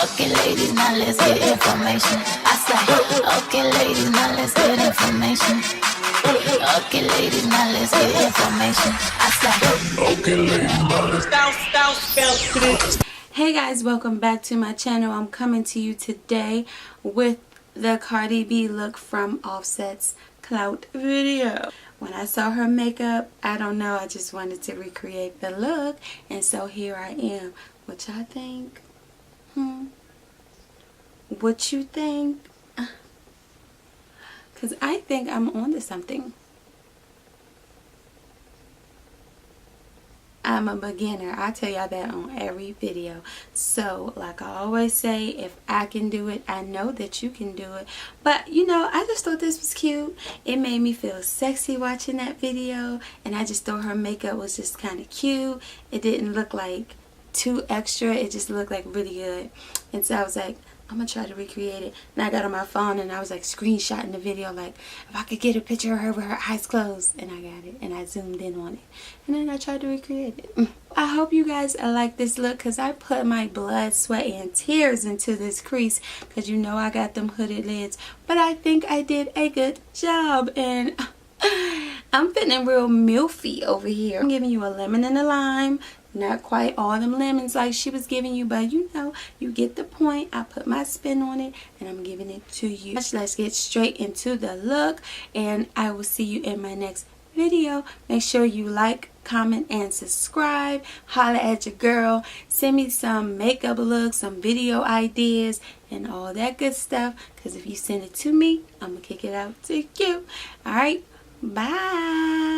Okay, ladies, now let's get information. I say, okay, ladies, now let's get information. Okay, ladies, now let's get information. I say, okay, ladies, now let's Hey guys, welcome back to my channel. I'm coming to you today with the Cardi B look from Offset's Clout video. When I saw her makeup, I don't know, I just wanted to recreate the look, and so here I am. What y'all think? What you think? Because I think I'm onto something. I'm a beginner. I tell y'all that on every video. So, like I always say, if I can do it, I know that you can do it. But, you know, I just thought this was cute. It made me feel sexy watching that video. And I just thought her makeup was just kind of cute. It didn't look like too extra. It just looked like really good. And so I was like, I'm gonna try to recreate it. And I got on my phone and I was like screenshotting the video, like if I could get a picture of her with her eyes closed, and I got it and I zoomed in on it, and then I tried to recreate it. I hope you guys like this look, because I put my blood, sweat, and tears into this crease, because you know I got them hooded lids, but I think I did a good job. And I'm feeling real milfy over here. I'm giving you a lemon and a lime. Not quite all them lemons like she was giving you, but you know, you get the point. I put my spin on it and I'm giving it to you. Let's get straight into the look, and I will see you in my next video. Make sure you like, comment, and subscribe. Holla at your girl. Send me some makeup looks, some video ideas, and all that good stuff, because if you send it to me, I'm gonna kick it out to you. Alright, bye.